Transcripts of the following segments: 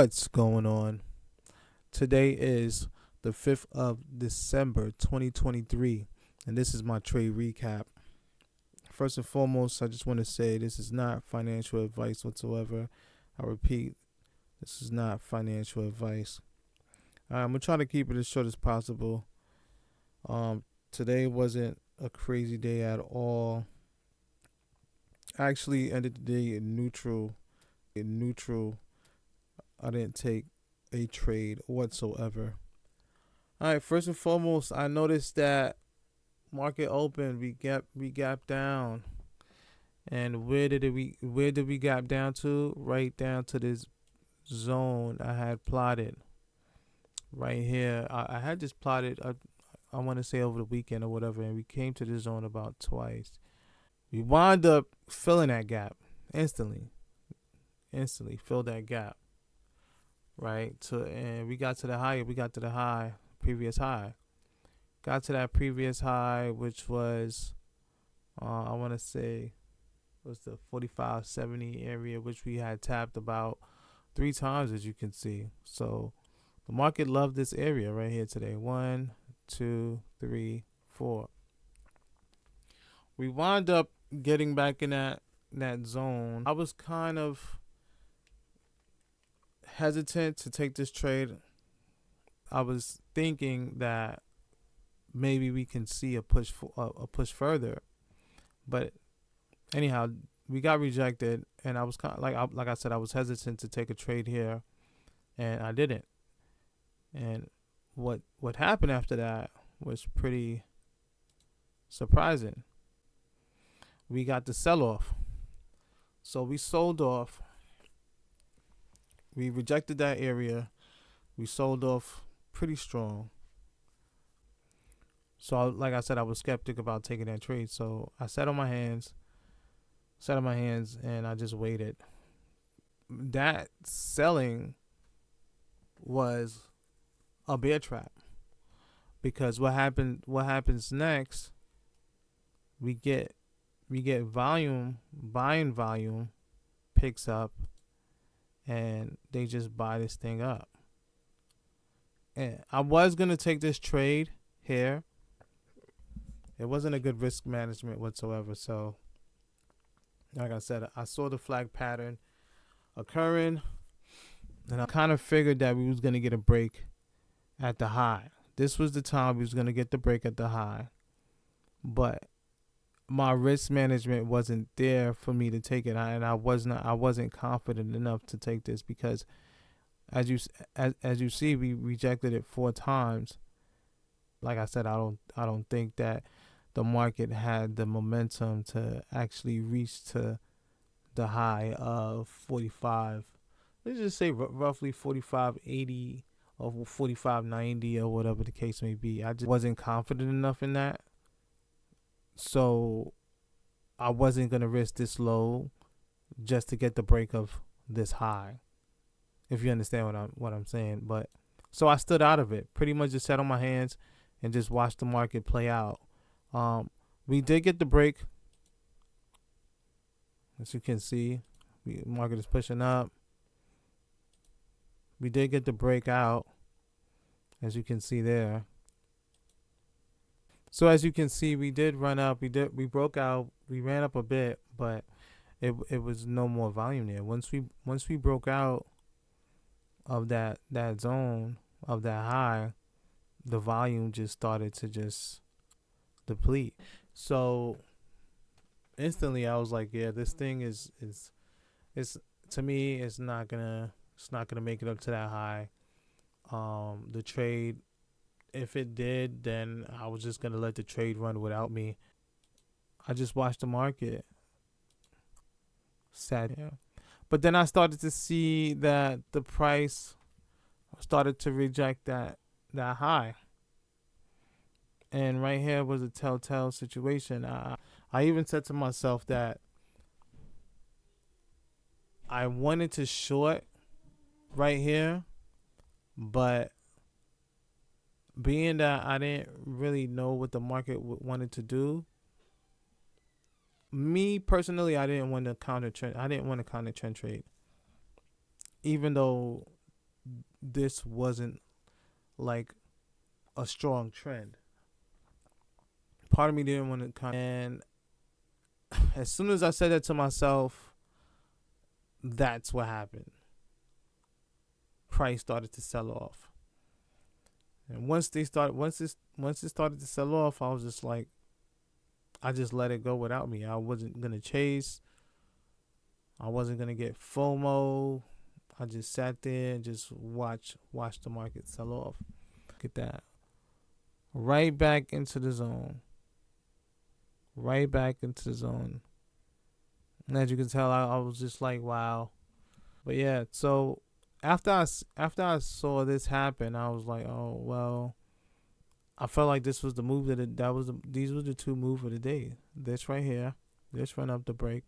What's going on? Today is the 5th of December 2023, and this is my trade recap. First and foremost, I just want to say this is not financial advice whatsoever. I repeat, this is not financial advice. I'm going to try to keep it as short as possible. Today wasn't a crazy day at all. I actually ended the day in neutral. I didn't take a trade whatsoever. All right, first and foremost, I noticed that market open, we gap down. And where did we gap down to? Right down to this zone I had plotted right here. I had just plotted I want to say over the weekend or whatever, and we came to this zone about twice. We wound up filling that gap instantly. Instantly filled that gap, right? And we got to the high. We got to the high, previous high. Got to that previous high, which was I want to say was the 45.70 area, which we had tapped about 3 times, as you can see. So the market loved this area right here today. 1, 2, 3, 4. We wound up getting back in that zone. I was kind of hesitant to take this trade. I was thinking that maybe we can see a push further, but anyhow, we got rejected, and I was kind of like I said, I was hesitant to take a trade here, and I didn't. And what happened after that was pretty surprising. We got the sell off, so we sold off. We rejected that area. We sold off pretty strong. So, like I said, I was skeptic about taking that trade. So I sat on my hands, and I just waited. That selling was a bear trap, because what happens next, we get volume, buying volume picks up, and they just buy this thing up. And I was going to take this trade here. It wasn't a good risk management whatsoever. So, like I said, I saw the flag pattern occurring, and I kind of figured that we was going to get a break at the high. This was the time we was going to get the break at the high. But my risk management wasn't there for me to take it, and I wasn't confident enough to take this, because as you see, we rejected it 4 times. Like I said, I don't think that the market had the momentum to actually reach to the high of 45. Let's just say roughly 45.80 or 45.90 or whatever the case may be. I just wasn't confident enough in that. So I wasn't going to risk this low just to get the break of this high, if you understand what I'm saying. But so I stood out of it. Pretty much just sat on my hands and just watched the market play out. We did get the break. As you can see, the market is pushing up. We did get the break out, as you can see there. So as you can see, we did run up. We broke out. We ran up a bit, but it was no more volume there. Once we broke out of that zone of that high, the volume just started to just deplete. So instantly I was like, yeah, this thing is to me, it's not gonna make it up to that high. The trade, if it did, then I was just gonna let the trade run without me. I just watched the market sat here. But then I started to see that the price started to reject that high. And right here was a telltale situation. I even said to myself that I wanted to short right here, but being that I didn't really know what the market wanted to do, me personally, I didn't want to counter trend. I didn't want to counter trend trade, even though this wasn't like a strong trend. Part of me didn't want to come, and as soon as I said that to myself, that's what happened. Price started to sell off, and once it started to sell off, I was just like, I just let it go without me. I wasn't gonna chase. I wasn't gonna get FOMO. I just sat there and just watch the market sell off. Look at that. Right back into the zone. Right back into the zone. And as you can tell, I was just like, wow. But yeah, so after I saw this happen, I was like, oh well. I felt like this was the move these were the two moves of the day. This right here, this run up the break,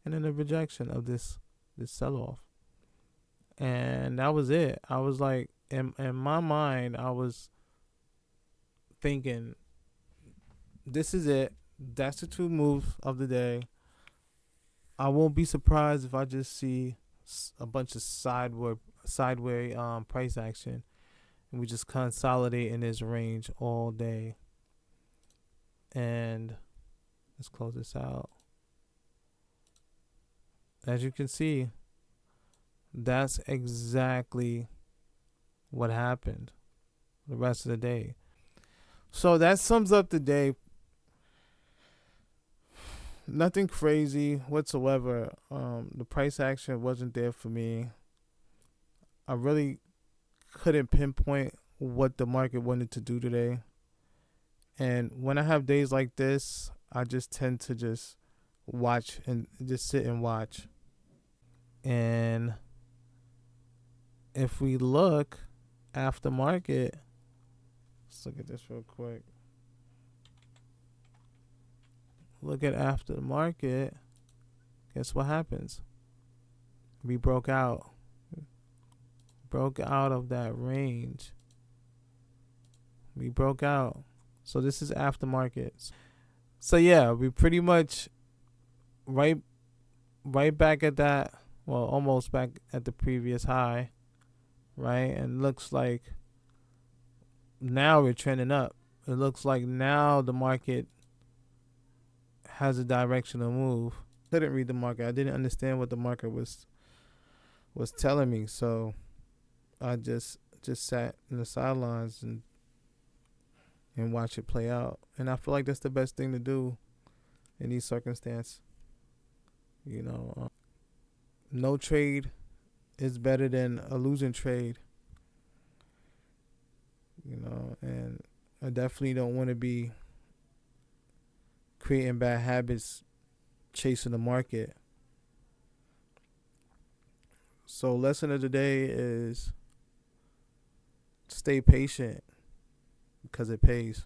and then the rejection of this sell off. And that was it. I was like, in my mind, I was thinking, this is it. That's the two moves of the day. I won't be surprised if I just see a bunch of sideway price action, and we just consolidate in this range all day. And let's close this out. As you can see, that's exactly what happened the rest of the day. So that sums up the day. Nothing crazy whatsoever. The price action wasn't there for me. I really couldn't pinpoint what the market wanted to do today. And when I have days like this, I just tend to just watch and just sit and watch. And if we look after market, let's look at this real quick. Look at after the market. Guess what happens? We broke out. Broke out of that range. We broke out. So this is after markets. So yeah, we pretty much right back at that. Well, almost back at the previous high, right? And looks like now we're trending up. It looks like now the market has a directional move. Couldn't read the market. I didn't understand what the market was telling me. So I just sat in the sidelines and watch it play out. And I feel like that's the best thing to do in these circumstances. You know, no trade is better than a losing trade. You know, and I definitely don't want to be creating bad habits chasing the market. So lesson of the day is stay patient because it pays.